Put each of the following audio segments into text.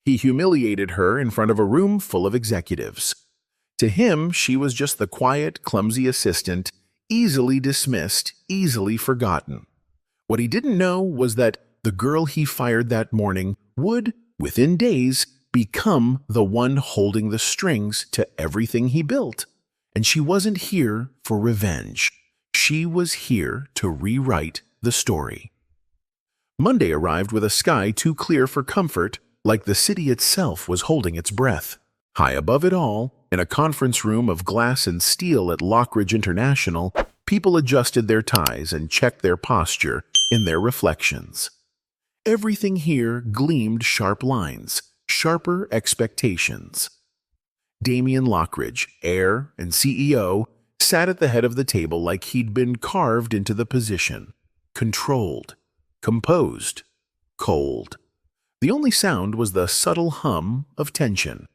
He humiliated her in front of a room full of executives. To him, she was just the quiet, clumsy assistant, easily dismissed, easily forgotten. What he didn't know was that the girl he fired that morning would, within days, become the one holding the strings to everything he built. And she wasn't here for revenge. She was here to rewrite the story. Monday arrived with a sky too clear for comfort, like the city itself was holding its breath. High above it all, in a conference room of glass and steel at Lockridge International, people adjusted their ties and checked their posture in their reflections. Everything here gleamed sharp lines, sharper expectations. Damien Lockridge, heir and CEO, sat at the head of the table like he'd been carved into the position. Controlled, composed, cold. The only sound was the subtle hum of tension.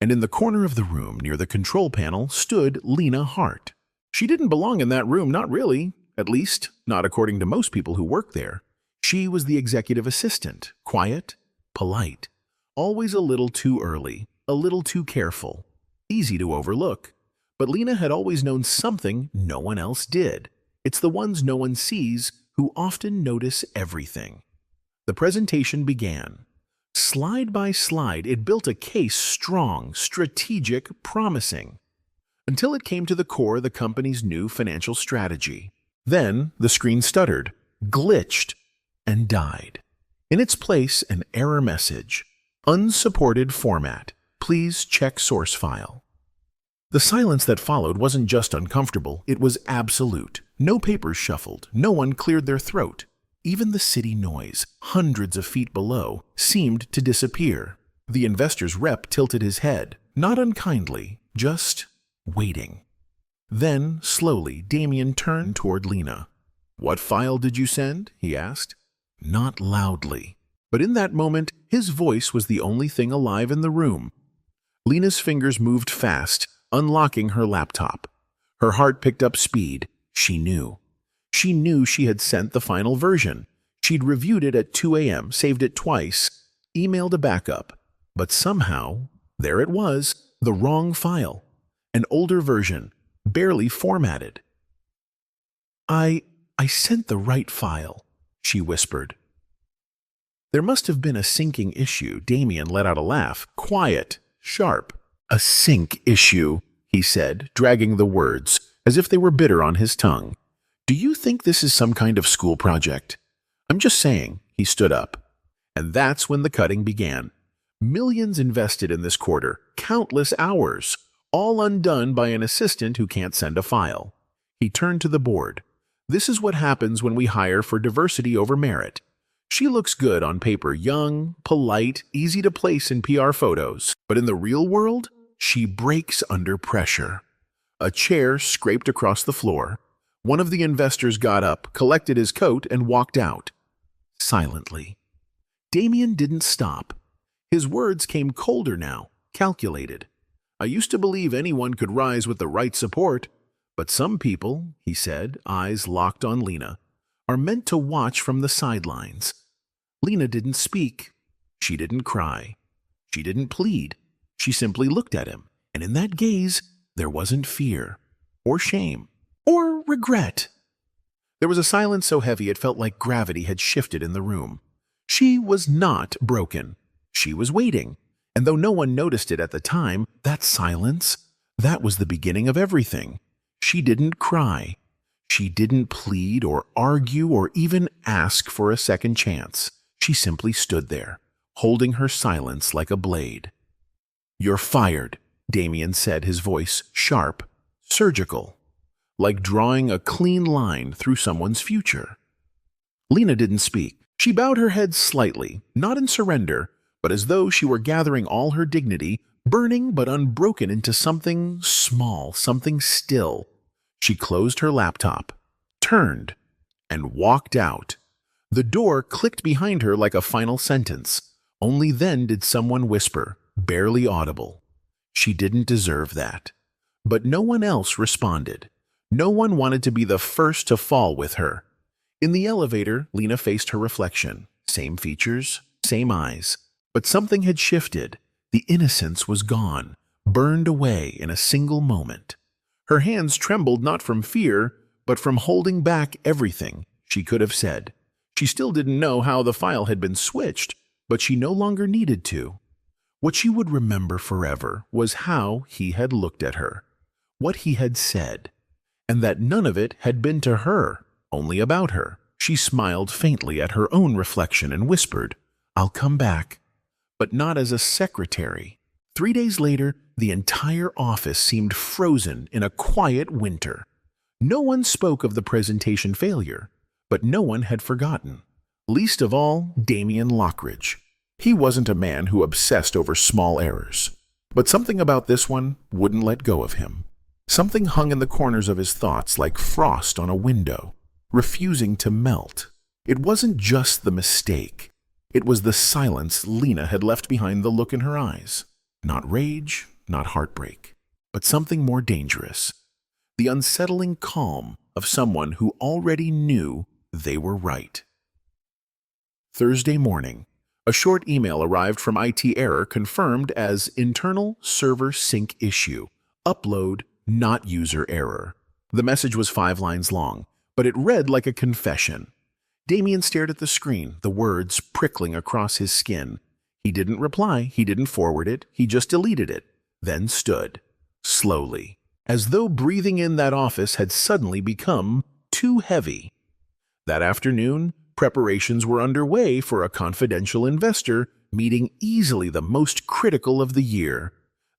And in the corner of the room near the control panel stood Lena Hart. She didn't belong in that room, not really, at least not according to most people who worked there. She was the executive assistant, quiet, polite, always a little too early, a little too careful, easy to overlook. But Lena had always known something no one else did. It's the ones no one sees who often notice everything. The presentation began. Slide by slide, it built a case strong, strategic, promising, until it came to the core of the company's new financial strategy. Then the screen stuttered, glitched, and died. In its place, an error message. Unsupported format. Please check source file. The silence that followed wasn't just uncomfortable, it was absolute. No papers shuffled, no one cleared their throat. Even the city noise, hundreds of feet below, seemed to disappear. The investor's rep tilted his head, not unkindly, just waiting. Then, slowly, Damien turned toward Lena. "What file did you send?" he asked. Not loudly. But in that moment, his voice was the only thing alive in the room. Lena's fingers moved fast, unlocking her laptop. Her heart picked up speed. She knew. She knew she had sent the final version. She'd reviewed it at 2 a.m., saved it twice, emailed a backup. But somehow, there it was, the wrong file. An older version, barely formatted. I sent the right file," she whispered. There must have been a syncing issue. Damien let out a laugh, quiet, sharp. "A sync issue," he said, dragging the words, as if they were bitter on his tongue. "Do you think this is some kind of school project?" "I'm just saying," he stood up. And that's when the cutting began. Millions invested in this quarter, countless hours, all undone by an assistant who can't send a file. He turned to the board. "This is what happens when we hire for diversity over merit. She looks good on paper, young, polite, easy to place in PR photos. But in the real world, she breaks under pressure." A chair scraped across the floor. One of the investors got up, collected his coat, and walked out. Silently. Damien didn't stop. His words came colder now, calculated. "I used to believe anyone could rise with the right support. But some people," he said, eyes locked on Lena, "are meant to watch from the sidelines." Lena didn't speak. She didn't cry. She didn't plead. She simply looked at him, and in that gaze, there wasn't fear, or shame, or regret. There was a silence so heavy it felt like gravity had shifted in the room. She was not broken. She was waiting. And though no one noticed it at the time, that silence, that was the beginning of everything. She didn't cry. She didn't plead or argue or even ask for a second chance. She simply stood there, holding her silence like a blade. "You're fired," Damien said, his voice sharp, surgical, like drawing a clean line through someone's future. Lena didn't speak. She bowed her head slightly, not in surrender, but as though she were gathering all her dignity, burning but unbroken into something small, something still. She closed her laptop, turned, and walked out. The door clicked behind her like a final sentence. Only then did someone whisper, barely audible, "She didn't deserve that." But no one else responded. No one wanted to be the first to fall with her. In the elevator, Lena faced her reflection. Same features, same eyes, But something had shifted. The innocence was gone, burned away in a single moment. Her hands trembled not from fear, but from holding back everything she could have said. She still didn't know how the file had been switched, but she no longer needed to. What she would remember forever was how he had looked at her, what he had said, and that none of it had been to her, only about her. She smiled faintly at her own reflection and whispered, "I'll come back," but not as a secretary. 3 days later, the entire office seemed frozen in a quiet winter. No one spoke of the presentation failure, but no one had forgotten. Least of all, Damien Lockridge. He wasn't a man who obsessed over small errors, but something about this one wouldn't let go of him. Something hung in the corners of his thoughts like frost on a window, refusing to melt. It wasn't just the mistake. It was the silence Lena had left behind, the look in her eyes. Not rage, not heartbreak, but something more dangerous. The unsettling calm of someone who already knew they were right. Thursday morning, a short email arrived from IT error confirmed as internal server sync issue. Upload not user error. The message was 5 lines long, but it read like a confession. Damien stared at the screen, the words prickling across his skin. He didn't reply, he didn't forward it, he just deleted it, then stood, slowly, as though breathing in that office had suddenly become too heavy. That afternoon, preparations were underway for a confidential investor meeting, easily the most critical of the year.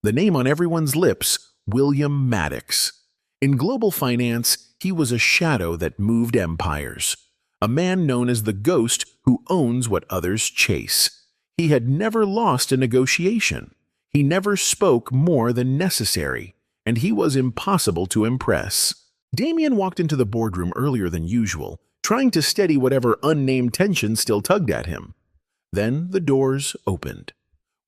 The name on everyone's lips, William Maddox. In global finance, he was a shadow that moved empires, a man known as the ghost who owns what others chase. He had never lost a negotiation. He never spoke more than necessary, and he was impossible to impress. Damien walked into the boardroom earlier than usual, trying to steady whatever unnamed tension still tugged at him. Then the doors opened.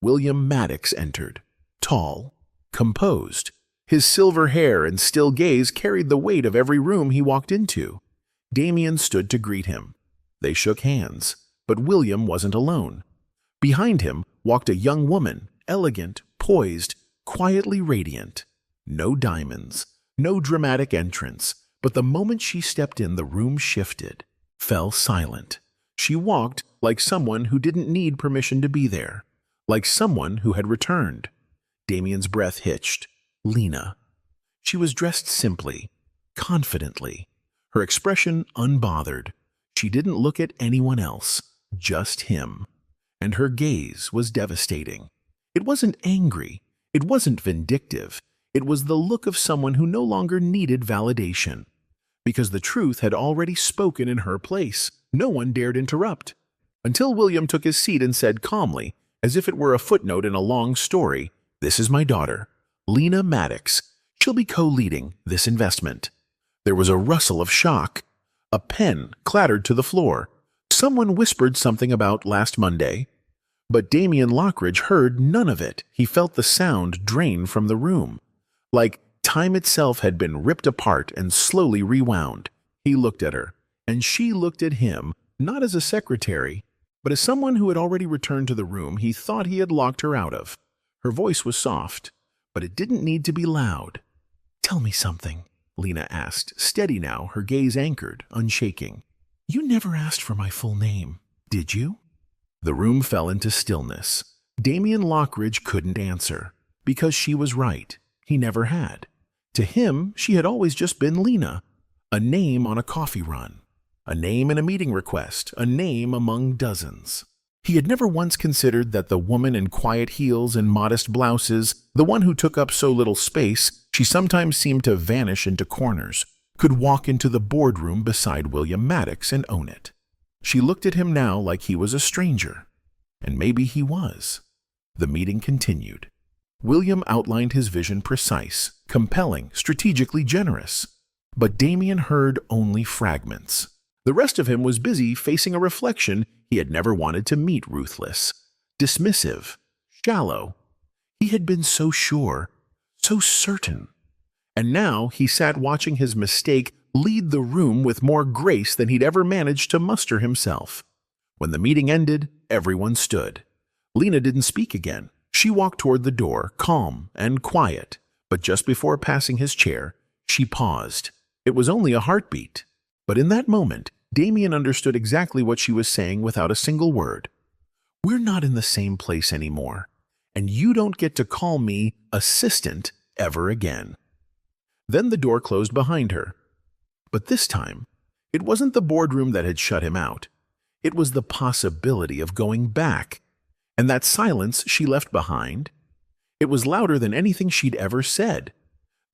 William Maddox entered, tall, composed. His silver hair and still gaze carried the weight of every room he walked into. Damien stood to greet him. They shook hands, but William wasn't alone. Behind him walked a young woman, elegant, poised, quietly radiant. No diamonds, no dramatic entrance, but the moment she stepped in, the room shifted, fell silent. She walked like someone who didn't need permission to be there, like someone who had returned. Damien's breath hitched. Lena. She was dressed simply, confidently, her expression unbothered. She didn't look at anyone else, just him. And her gaze was devastating. It wasn't angry. It wasn't vindictive. It was the look of someone who no longer needed validation. Because the truth had already spoken in her place, no one dared interrupt. Until William took his seat and said calmly, as if it were a footnote in a long story, "This is my daughter, Lena Maddox. She'll be co-leading this investment." There was a rustle of shock. A pen clattered to the floor. Someone whispered something about last Monday. But Damien Lockridge heard none of it. He felt the sound drain from the room, like time itself had been ripped apart and slowly rewound. He looked at her, and she looked at him, not as a secretary, but as someone who had already returned to the room he thought he had locked her out of. Her voice was soft, but it didn't need to be loud. "Tell me something," Lena asked, steady now, her gaze anchored, unshaking. "You never asked for my full name, did you?" The room fell into stillness. Damien Lockridge couldn't answer, because she was right. He never had. To him, she had always just been Lena, a name on a coffee run, a name in a meeting request, a name among dozens. He had never once considered that the woman in quiet heels and modest blouses, the one who took up so little space she sometimes seemed to vanish into corners, could walk into the boardroom beside William Maddox and own it. She looked at him now like he was a stranger, and maybe he was. The meeting continued. William outlined his vision, precise, compelling, strategically generous. But Damien heard only fragments. The rest of him was busy facing a reflection he had never wanted to meet: ruthless, dismissive, shallow. He had been so sure, so certain. And now he sat watching his mistake lead the room with more grace than he'd ever managed to muster himself. When the meeting ended, everyone stood. Lena didn't speak again. She walked toward the door, calm and quiet, but just before passing his chair, she paused. It was only a heartbeat. But in that moment, Damien understood exactly what she was saying without a single word. We're not in the same place anymore, and you don't get to call me assistant ever again. Then the door closed behind her. But this time, it wasn't the boardroom that had shut him out. It was the possibility of going back. And that silence she left behind, it was louder than anything she'd ever said.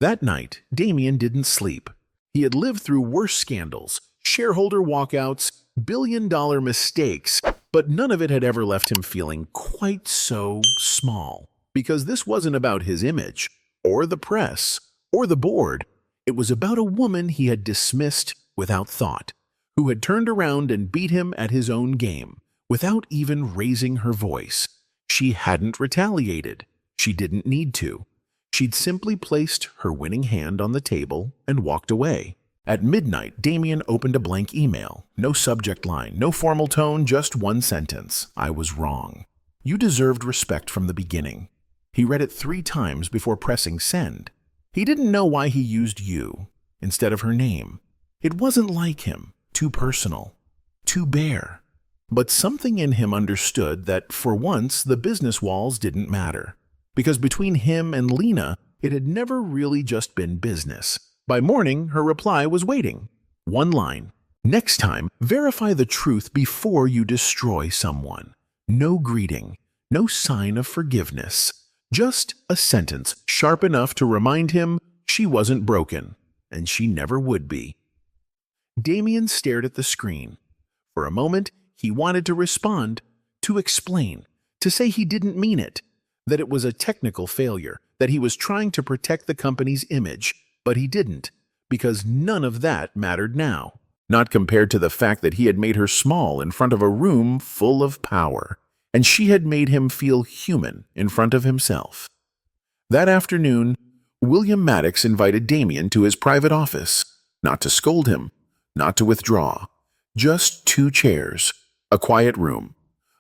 That night, Damien didn't sleep. He had lived through worse scandals, shareholder walkouts, billion-dollar mistakes, but none of it had ever left him feeling quite so small. Because this wasn't about his image, or the press, or the board. It was about a woman he had dismissed without thought, who had turned around and beat him at his own game, without even raising her voice. She hadn't retaliated. She didn't need to. She'd simply placed her winning hand on the table and walked away. At midnight, Damien opened a blank email. No subject line, no formal tone, just one sentence. I was wrong. You deserved respect from the beginning. He read it 3 times before pressing send. He didn't know why he used you instead of her name. It wasn't like him, too personal, too bare. But something in him understood that, for once, the business walls didn't matter. Because between him and Lena, it had never really just been business. By morning, her reply was waiting. 1 line. Next time, verify the truth before you destroy someone. No greeting, no sign of forgiveness. Just a sentence sharp enough to remind him she wasn't broken, and she never would be. Damien stared at the screen. For a moment, he wanted to respond, to explain, to say he didn't mean it, that it was a technical failure, that he was trying to protect the company's image, but he didn't, because none of that mattered now. Not compared to the fact that he had made her small in front of a room full of power, and she had made him feel human in front of himself. That afternoon, William Maddox invited Damien to his private office, not to scold him, not to withdraw, just 2 chairs, a quiet room,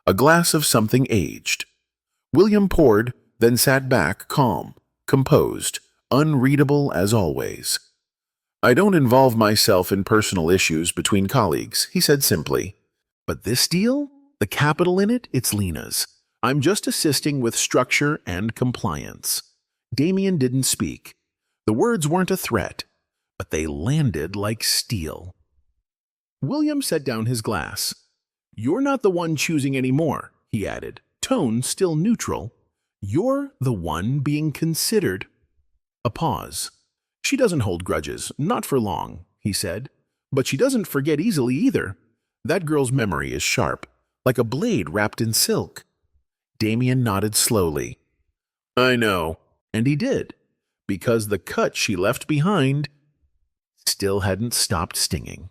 a glass of something aged. William poured, then sat back, calm, composed, unreadable as always. I don't involve myself in personal issues between colleagues, he said simply. But this deal? The capital in it, it's Lena's. I'm just assisting with structure and compliance. Damien didn't speak. The words weren't a threat, but they landed like steel. William set down his glass. You're not the one choosing anymore, he added, tone still neutral. You're the one being considered. A pause. She doesn't hold grudges, not for long, he said. But she doesn't forget easily either. That girl's memory is sharp, like a blade wrapped in silk. Damien nodded slowly. I know. And he did, because the cut she left behind still hadn't stopped stinging.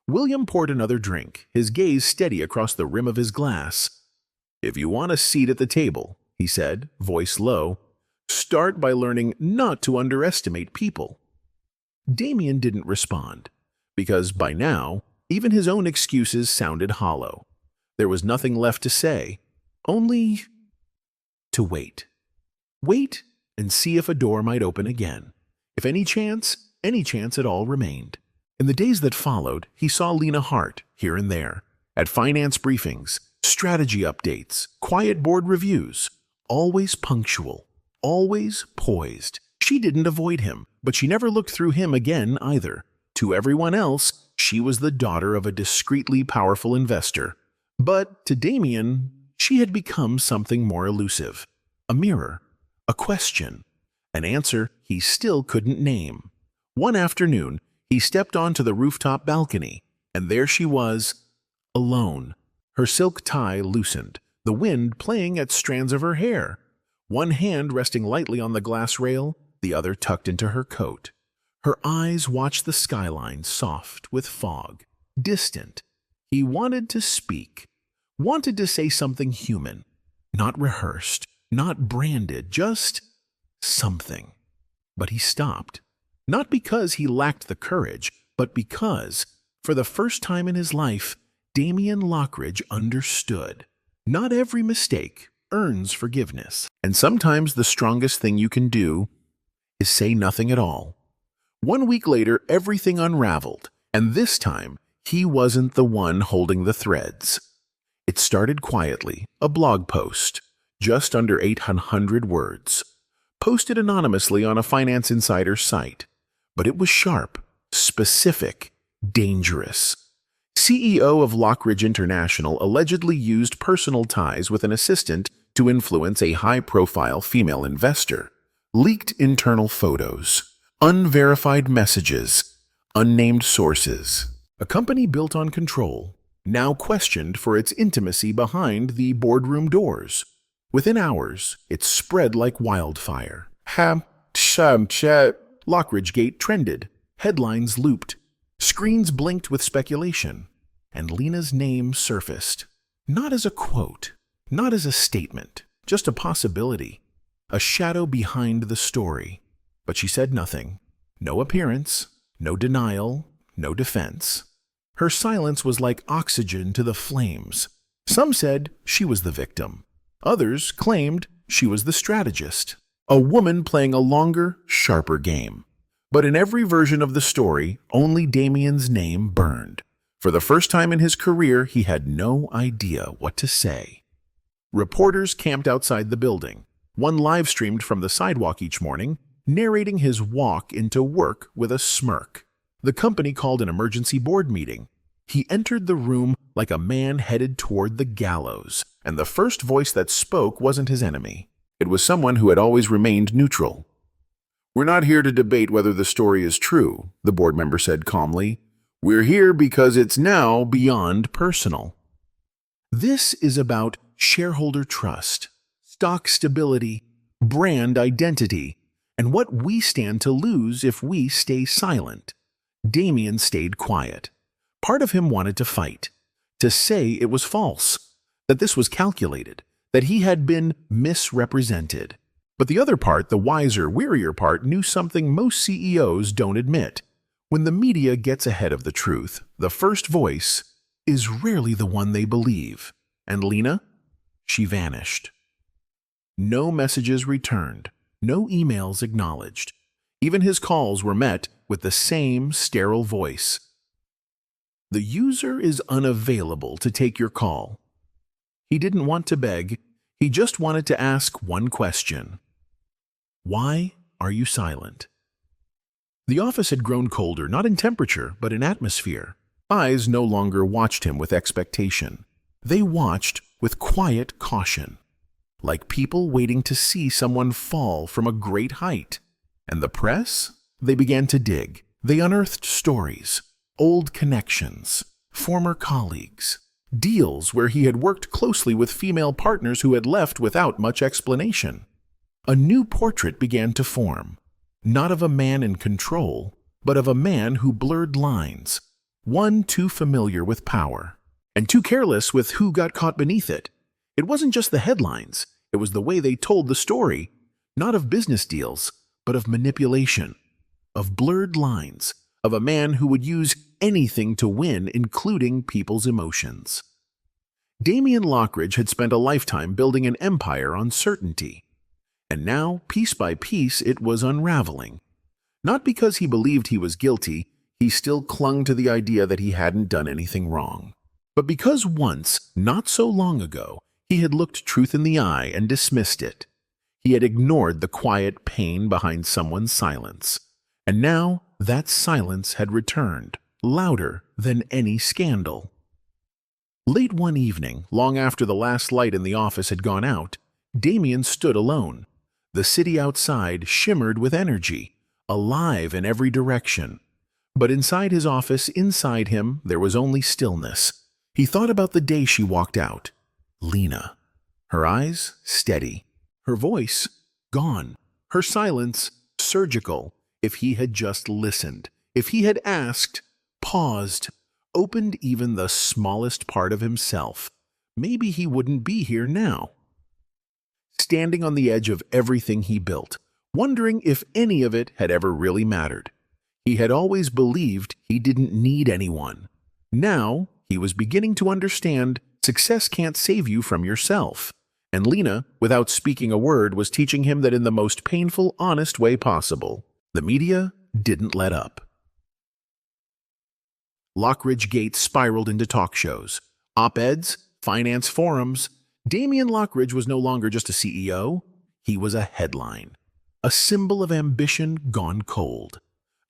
William poured another drink, his gaze steady across the rim of his glass. If you want a seat at the table, he said, voice low, start by learning not to underestimate people. Damien didn't respond, because by now, even his own excuses sounded hollow. There was nothing left to say, only to wait. Wait and see if a door might open again. If any chance at all remained. In the days that followed, he saw Lena Hart here and there, at finance briefings, strategy updates, quiet board reviews, always punctual, always poised. She didn't avoid him, but she never looked through him again either. To everyone else, she was the daughter of a discreetly powerful investor. But to Damien, she had become something more elusive. A mirror, a question, an answer he still couldn't name. One afternoon, he stepped onto the rooftop balcony, and there she was, alone. Her silk tie loosened, the wind playing at strands of her hair. One hand resting lightly on the glass rail, the other tucked into her coat. Her eyes watched the skyline soft with fog, distant. He wanted to speak, wanted to say something human, not rehearsed, not branded, just something. But he stopped, not because he lacked the courage, but because, for the first time in his life, Damien Lockridge understood. Not every mistake earns forgiveness, and sometimes the strongest thing you can do is say nothing at all. 1 week later, everything unraveled, and this time, he wasn't the one holding the threads. It started quietly, a blog post, just under 800 words, posted anonymously on a Finance Insider site. But it was sharp, specific, dangerous. CEO of Lockridge International allegedly used personal ties with an assistant to influence a high-profile female investor. Leaked internal photos, unverified messages, unnamed sources. A company built on control, now questioned for its intimacy behind the boardroom doors. Within hours, it spread like wildfire. Lockridge Gate trended. Headlines looped. Screens blinked with speculation. And Lena's name surfaced. Not as a quote, not as a statement, just a possibility. A shadow behind the story. But she said nothing. No appearance, no denial, no defense. Her silence was like oxygen to the flames. Some said she was the victim. Others claimed she was the strategist. A woman playing a longer, sharper game. But in every version of the story, only Damien's name burned. For the first time in his career, he had no idea what to say. Reporters camped outside the building. One live-streamed from the sidewalk each morning, narrating his walk into work with a smirk. The company called an emergency board meeting. He entered the room like a man headed toward the gallows, and the first voice that spoke wasn't his enemy. It was someone who had always remained neutral. "We're not here to debate whether the story is true," the board member said calmly. "We're here because it's now beyond personal." This is about shareholder trust, stock stability, brand identity, and what we stand to lose if we stay silent. Damien stayed quiet. Part of him wanted to fight, to say it was false, that this was calculated, that he had been misrepresented. But the other part, the wiser, wearier part, knew something most CEOs don't admit. When the media gets ahead of the truth, the first voice is rarely the one they believe. And Lena? She vanished. No messages returned, no emails acknowledged. Even his calls were met with the same sterile voice. The user is unavailable to take your call. He didn't want to beg, he just wanted to ask one question. Why are you silent? The office had grown colder, not in temperature, but in atmosphere. Eyes no longer watched him with expectation. They watched with quiet caution, like people waiting to see someone fall from a great height. And the press? They began to dig. They unearthed stories, old connections, former colleagues, deals where he had worked closely with female partners who had left without much explanation. A new portrait began to form, not of a man in control, but of a man who blurred lines, one too familiar with power, and too careless with who got caught beneath it. It wasn't just the headlines, it was the way they told the story, not of business deals, but of manipulation, of blurred lines, of a man who would use anything to win, including people's emotions. Damien Lockridge had spent a lifetime building an empire on certainty. And now, piece by piece, it was unraveling. Not because he believed he was guilty, he still clung to the idea that he hadn't done anything wrong. But because once, not so long ago, he had looked truth in the eye and dismissed it. He had ignored the quiet pain behind someone's silence. And now, that silence had returned, louder than any scandal. Late one evening, long after the last light in the office had gone out, Damien stood alone. The city outside shimmered with energy, alive in every direction. But inside his office, inside him, there was only stillness. He thought about the day she walked out. Lena. Her eyes steady. Her voice gone. Her silence surgical. If he had just listened, if he had asked, paused, opened even the smallest part of himself, maybe he wouldn't be here now. Standing on the edge of everything he built, wondering if any of it had ever really mattered. He had always believed he didn't need anyone. Now, he was beginning to understand Success can't save you from yourself. And Lena, without speaking a word, was teaching him that in the most painful, honest way possible. The media didn't let up. Lockridge Gates spiraled into talk shows, op-eds, finance forums. Damien Lockridge was no longer just a CEO. He was a headline, a symbol of ambition gone cold.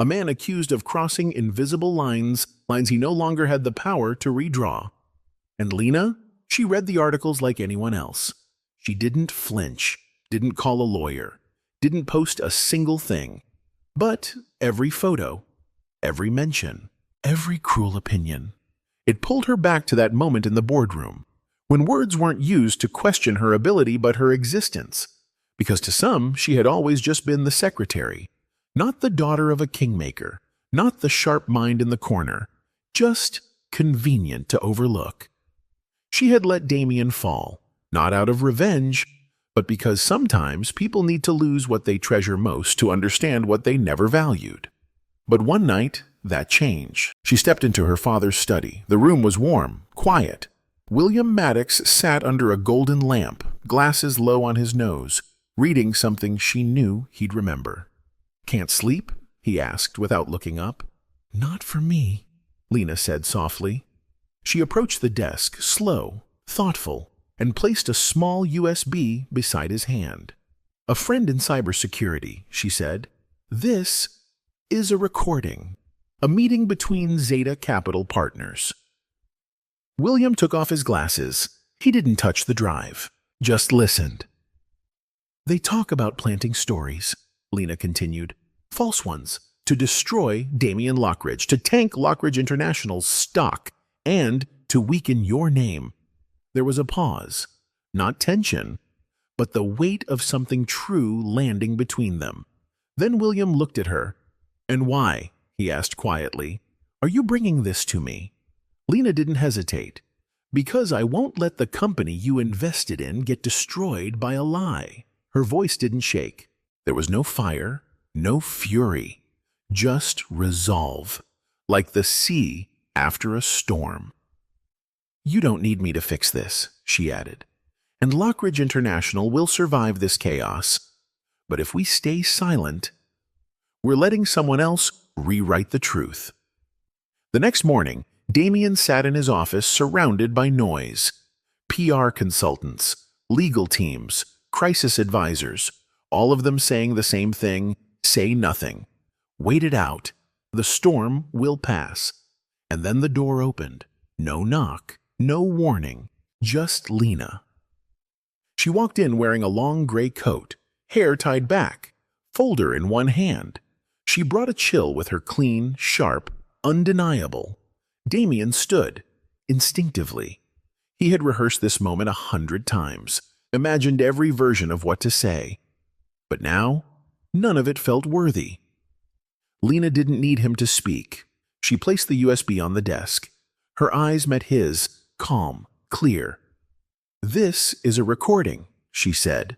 A man accused of crossing invisible lines he no longer had the power to redraw. And Lena, she read the articles like anyone else. She didn't flinch, didn't call a lawyer, didn't post a single thing. But every photo, every mention, every cruel opinion, it pulled her back to that moment in the boardroom, when words weren't used to question her ability but her existence. Because to some, she had always just been the secretary, not the daughter of a kingmaker, not the sharp mind in the corner, just convenient to overlook. She had let Damien fall, not out of revenge, but because sometimes people need to lose what they treasure most to understand what they never valued. But one night, that changed. She stepped into her father's study. The room was warm, quiet. William Maddox sat under a golden lamp, glasses low on his nose, reading something she knew he'd remember. "Can't sleep?" he asked without looking up. "Not for me," Lena said softly. She approached the desk, slow, thoughtful, and placed a small USB beside his hand. "A friend in cybersecurity," she said. "This is a recording. A meeting between Zeta Capital partners." William took off his glasses. He didn't touch the drive, just listened. "They talk about planting stories," Lena continued. "False ones, to destroy Damien Lockridge, to tank Lockridge International's stock, and to weaken your name." There was a pause. Not tension, but the weight of something true landing between them. Then William looked at her. "And why?" he asked quietly. "Are you bringing this to me?" Lena didn't hesitate. "Because I won't let the company you invested in get destroyed by a lie." Her voice didn't shake. There was no fire, no fury, just resolve, like the sea after a storm. "You don't need me to fix this," she added. "And Lockridge International will survive this chaos. But if we stay silent, we're letting someone else rewrite the truth." The next morning, Damien sat in his office surrounded by noise. PR consultants, legal teams, crisis advisors, all of them saying the same thing: say nothing. Wait it out. The storm will pass. And then the door opened. No knock, no warning, just Lena. She walked in wearing a long gray coat, hair tied back, folder in one hand. She brought a chill with her clean, sharp, undeniable. Damien stood, instinctively. He had rehearsed this moment 100 times, imagined every version of what to say. But now, none of it felt worthy. Lena didn't need him to speak. She placed the USB on the desk. Her eyes met his, calm, clear. "This is a recording," she said,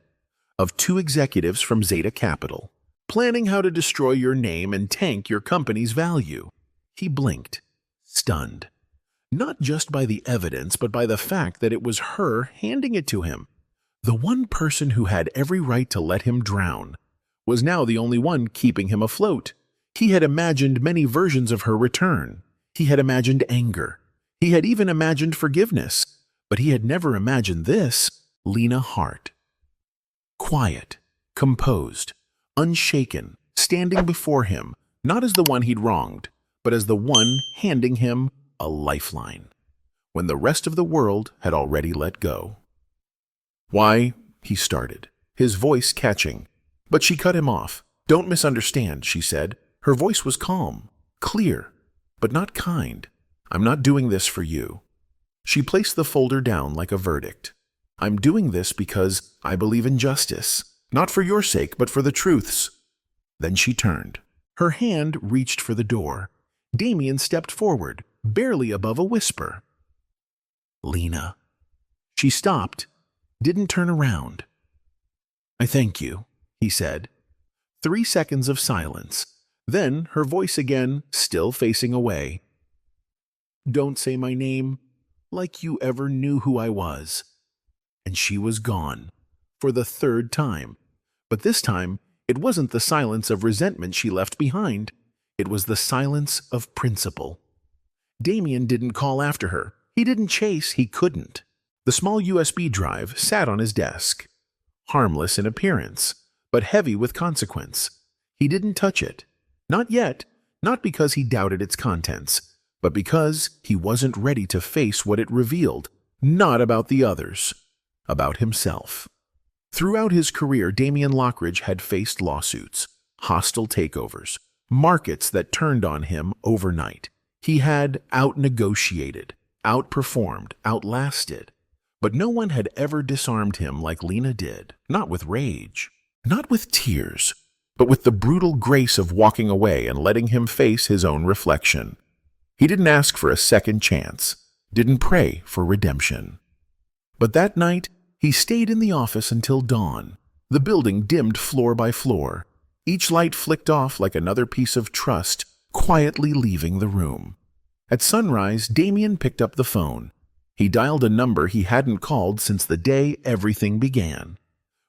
"of 2 executives from Zeta Capital, planning how to destroy your name and tank your company's value." He blinked, stunned. Not just by the evidence, but by the fact that it was her handing it to him. The one person who had every right to let him drown was now the only one keeping him afloat. He had imagined many versions of her return. He had imagined anger. He had even imagined forgiveness. But he had never imagined this: Lena Hart. Quiet, composed, unshaken, standing before him, not as the one he'd wronged, but as the one handing him a lifeline, when the rest of the world had already let go. "Why?" he started, his voice catching. But she cut him off. "Don't misunderstand," she said. Her voice was calm, clear, but not kind. "I'm not doing this for you." She placed the folder down like a verdict. "I'm doing this because I believe in justice, not for your sake, but for the truth's." Then she turned. Her hand reached for the door. Damien stepped forward, barely above a whisper. "Lena." She stopped, didn't turn around. "I thank you," he said. 3 seconds of silence. Then her voice again, still facing away. "Don't say my name. like you ever knew who I was." And she was gone, for the third time. But this time, it wasn't the silence of resentment she left behind. It was the silence of principle. Damien didn't call after her. He didn't chase. He couldn't. The small USB drive sat on his desk, harmless in appearance, but heavy with consequence. He didn't touch it. Not yet. Not because he doubted its contents, but because he wasn't ready to face what it revealed. Not about the others. About himself. Throughout his career, Damien Lockridge had faced lawsuits, hostile takeovers, markets that turned on him overnight. He had out-negotiated, outperformed, outlasted. But no one had ever disarmed him like Lena did. Not with rage, not with tears, but with the brutal grace of walking away and letting him face his own reflection. He didn't ask for a second chance, didn't pray for redemption. But that night, he stayed in the office until dawn. The building dimmed floor by floor. Each light flicked off like another piece of trust, quietly leaving the room. At sunrise, Damien picked up the phone. He dialed a number he hadn't called since the day everything began.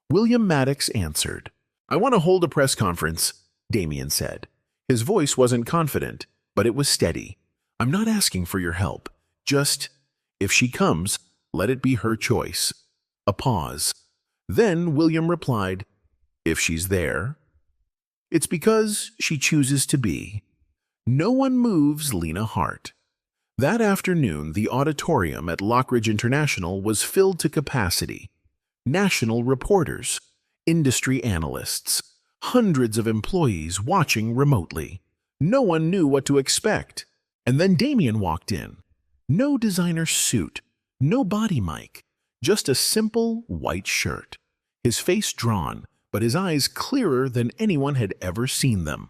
William Maddox answered. "I want to hold a press conference," Damien said. His voice wasn't confident, but it was steady. "I'm not asking for your help. Just, if she comes, let it be her choice." A pause. Then William replied, "If she's there, it's because she chooses to be." No one moves Lena Hart. That afternoon, the auditorium at Lockridge International was filled to capacity. National reporters, industry analysts, hundreds of employees watching remotely. No one knew what to expect. And then Damien walked in. No designer suit, no body mic, just a simple white shirt. His face drawn, but his eyes clearer than anyone had ever seen them.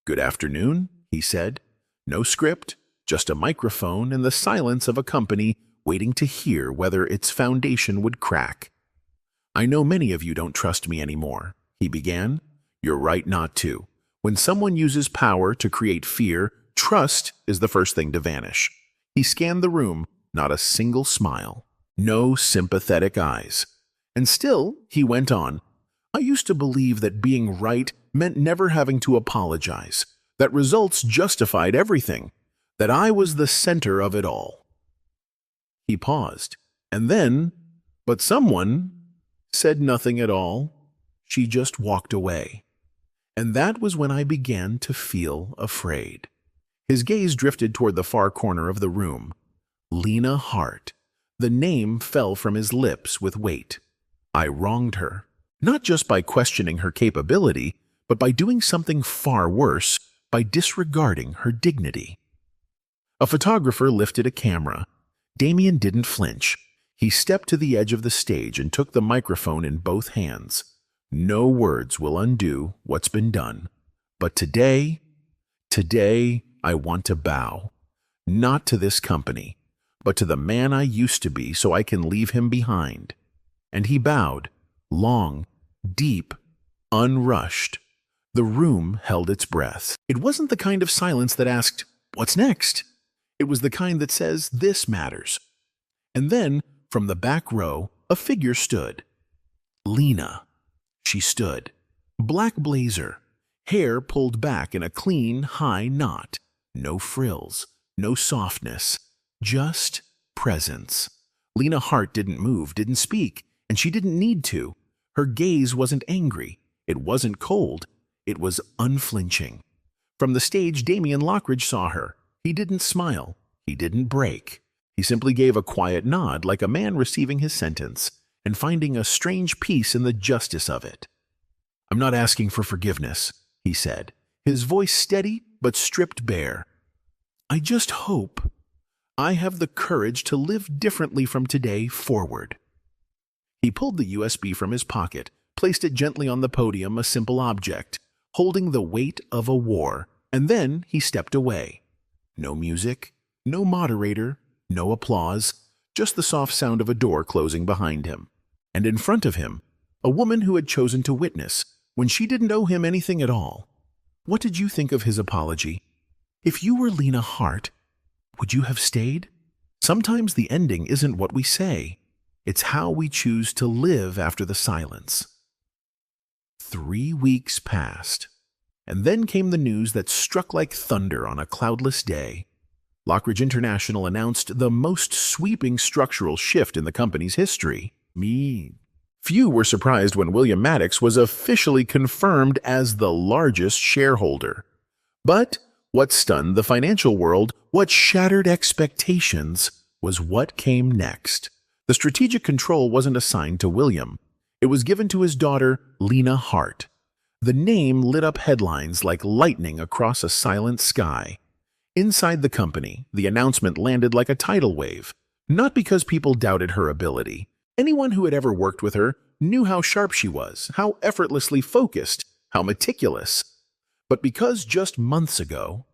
"Good afternoon," he said. No script, just a microphone and the silence of a company waiting to hear whether its foundation would crack. "I know many of you don't trust me anymore," he began. "You're right not to. When someone uses power to create fear, trust is the first thing to vanish." He scanned the room, not a single smile. No sympathetic eyes. And still, he went on, "I used to believe that being right meant never having to apologize, that results justified everything, that I was the center of it all." He paused, and then, but someone said nothing at all. She just walked away. And that was when I began to feel afraid. His gaze drifted toward the far corner of the room. Lena Hart. The name fell from his lips with weight. I wronged her, not just by questioning her capability, but by doing something far worse, by disregarding her dignity. A photographer lifted a camera. Damien didn't flinch. He stepped to the edge of the stage and took the microphone in both hands. No words will undo what's been done. But today, I want to bow. Not to this company, but to the man I used to be so I can leave him behind. And he bowed, long, deep, unrushed. The room held its breath. It wasn't the kind of silence that asked, "What's next?" It was the kind that says, "This matters." And then, from the back row, a figure stood. Lena. She stood. Black blazer, hair pulled back in a clean, high knot. No frills, no softness, just presence. Lena Hart didn't move, didn't speak, and she didn't need to. Her gaze wasn't angry. It wasn't cold. It was unflinching. From the stage, Damien Lockridge saw her. He didn't smile. He didn't break. He simply gave a quiet nod like a man receiving his sentence and finding a strange peace in the justice of it. "I'm not asking for forgiveness," he said, his voice steady but stripped bare. "I just hope I have the courage to live differently from today forward." He pulled the USB from his pocket, placed it gently on the podium, a simple object, holding the weight of a war, and then he stepped away. No music, no moderator, no applause, just the soft sound of a door closing behind him. And in front of him, a woman who had chosen to witness when she didn't owe him anything at all. What did you think of his apology? If you were Lena Hart, would you have stayed? Sometimes the ending isn't what we say. It's how we choose to live after the silence. 3 weeks passed, and then came the news that struck like thunder on a cloudless day. Lockridge International announced the most sweeping structural shift in the company's history. Few were surprised when William Maddox was officially confirmed as the largest shareholder. But what stunned the financial world, what shattered expectations, was what came next. The strategic control wasn't assigned to William. It was given to his daughter, Lena Hart. The name lit up headlines like lightning across a silent sky. Inside the company, the announcement landed like a tidal wave, not because people doubted her ability. Anyone who had ever worked with her knew how sharp she was, how effortlessly focused, how meticulous. But because just months ago,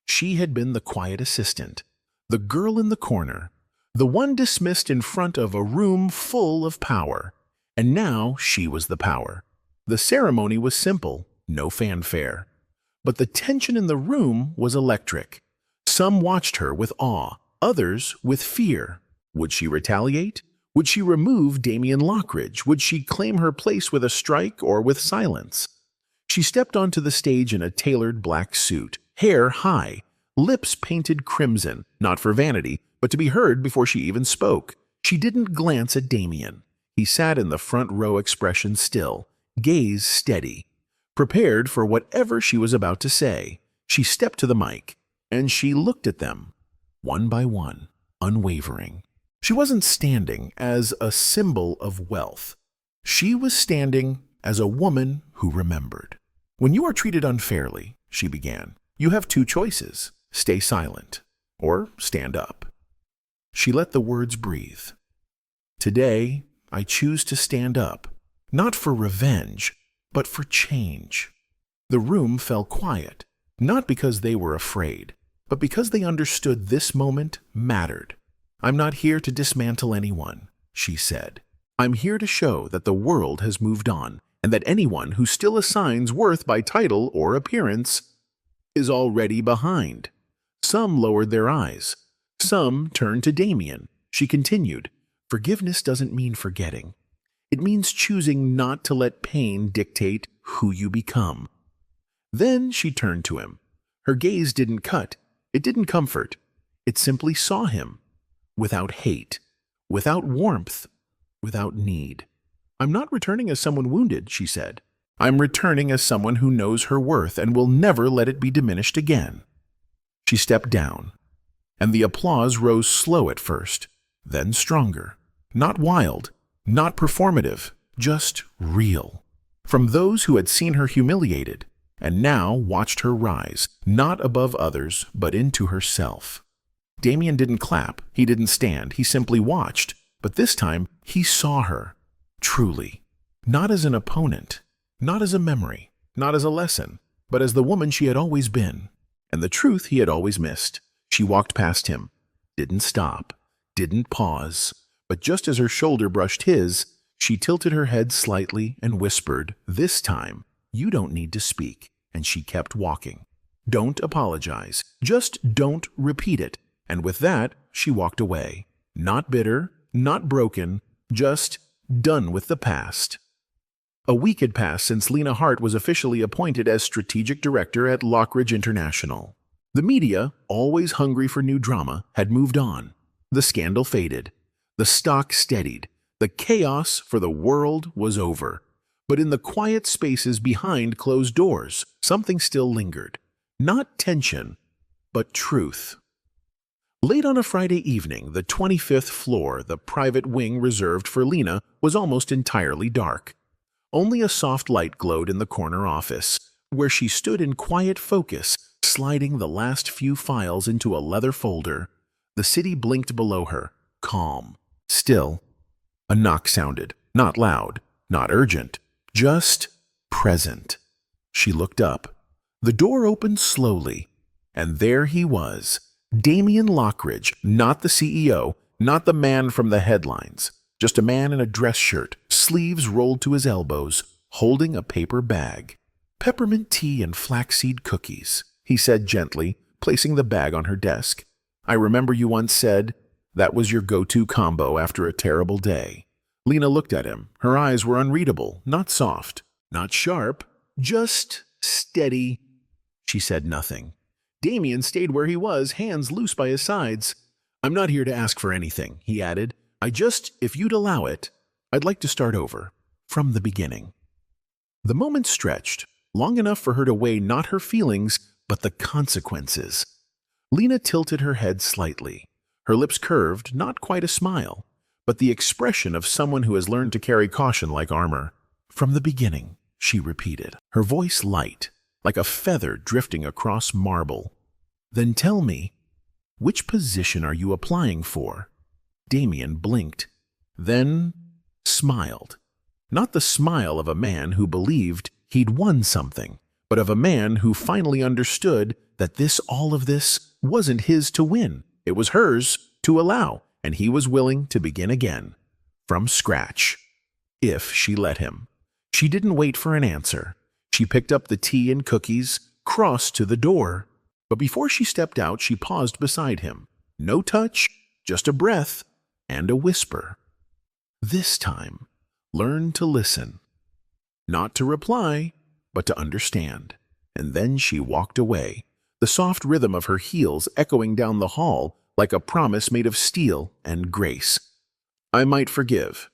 she had been the quiet assistant, the girl in the corner, the one dismissed in front of a room full of power. And now she was the power. The ceremony was simple, no fanfare. But the tension in the room was electric. Some watched her with awe, others with fear. Would she retaliate? Would she remove Damien Lockridge? Would she claim her place with a strike or with silence? She stepped onto the stage in a tailored black suit, hair high, lips painted crimson, not for vanity, but to be heard before she even spoke. She didn't glance at Damien. He sat in the front row, expression still, gaze steady, prepared for whatever she was about to say. She stepped to the mic, and she looked at them, one by one, unwavering. She wasn't standing as a symbol of wealth. She was standing as a woman who remembered. "When you are treated unfairly," she began, "you have two choices: stay silent or stand up." She let the words breathe. "Today, I choose to stand up, not for revenge, but for change." The room fell quiet, not because they were afraid, but because they understood this moment mattered. "I'm not here to dismantle anyone," she said. "I'm here to show that the world has moved on, and that anyone who still assigns worth by title or appearance is already behind." Some lowered their eyes. Some turned to Damien. She continued, "Forgiveness doesn't mean forgetting. It means choosing not to let pain dictate who you become." Then she turned to him. Her gaze didn't cut. It didn't comfort. It simply saw him. Without hate, without warmth, without need. "I'm not returning as someone wounded," she said. "I'm returning as someone who knows her worth and will never let it be diminished again." She stepped down, and the applause rose slow at first, then stronger. Not wild, not performative, just real. From those who had seen her humiliated, and now watched her rise, not above others, but into herself. Damien didn't clap, he didn't stand, he simply watched. But this time, he saw her, truly. Not as an opponent, not as a memory, not as a lesson, but as the woman she had always been, and the truth he had always missed. She walked past him, didn't stop, didn't pause, but just as her shoulder brushed his, she tilted her head slightly and whispered, "This time, you don't need to speak," and she kept walking. "Don't apologize, just don't repeat it." And with that, she walked away. Not bitter, not broken, just done with the past. A week had passed since Lena Hart was officially appointed as strategic director at Lockridge International. The media, always hungry for new drama, had moved on. The scandal faded. The stock steadied. The chaos for the world was over. But in the quiet spaces behind closed doors, something still lingered. Not tension, but truth. Late on a Friday evening, the 25th floor, the private wing reserved for Lena, was almost entirely dark. Only a soft light glowed in the corner office, where she stood in quiet focus, sliding the last few files into a leather folder. The city blinked below her, calm, still. A knock sounded, not loud, not urgent, just present. She looked up. The door opened slowly, and there he was. Damien Lockridge, not the CEO, not the man from the headlines, just a man in a dress shirt, sleeves rolled to his elbows, holding a paper bag. "Peppermint tea and flaxseed cookies," he said gently, placing the bag on her desk. "I remember you once said, That was your go-to combo after a terrible day. Lena looked at him. Her eyes were unreadable, not soft, not sharp, just steady. She said nothing. Damien stayed where he was, hands loose by his sides. "I'm not here to ask for anything," he added. If you'd allow it, I'd like to start over, from the beginning." The moment stretched, long enough for her to weigh not her feelings, but the consequences. Lena tilted her head slightly. Her lips curved, not quite a smile, but the expression of someone who has learned to carry caution like armor. "From the beginning," she repeated, her voice light, like a feather drifting across marble. "Then tell me, which position are you applying for?" Damien blinked, then smiled. Not the smile of a man who believed he'd won something, but of a man who finally understood that all of this wasn't his to win. It was hers to allow, and he was willing to begin again, from scratch, if she let him. She didn't wait for an answer. She picked up the tea and cookies, crossed to the door. But before she stepped out, she paused beside him. No touch, just a breath and a whisper. This time, learn to listen. Not to reply, but to understand. And then she walked away, the soft rhythm of her heels echoing down the hall like a promise made of steel and grace. "I might forgive,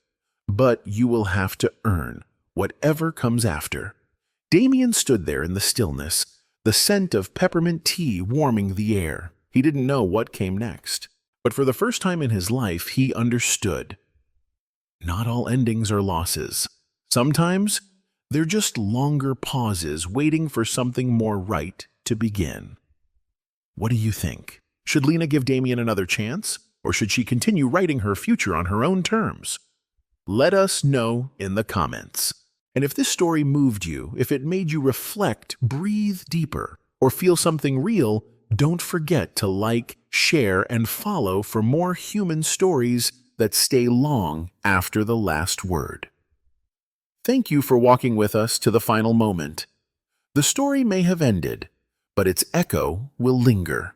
but you will have to earn whatever comes after." Damien stood there in the stillness, the scent of peppermint tea warming the air. He didn't know what came next, but for the first time in his life, he understood. Not all endings are losses. Sometimes they're just longer pauses waiting for something more right to begin. What do you think? Should Lena give Damien another chance, or should she continue writing her future on her own terms? Let us know in the comments. And if this story moved you, if it made you reflect, breathe deeper, or feel something real, don't forget to like, share, and follow for more human stories that stay long after the last word. Thank you for walking with us to the final moment. The story may have ended, but its echo will linger.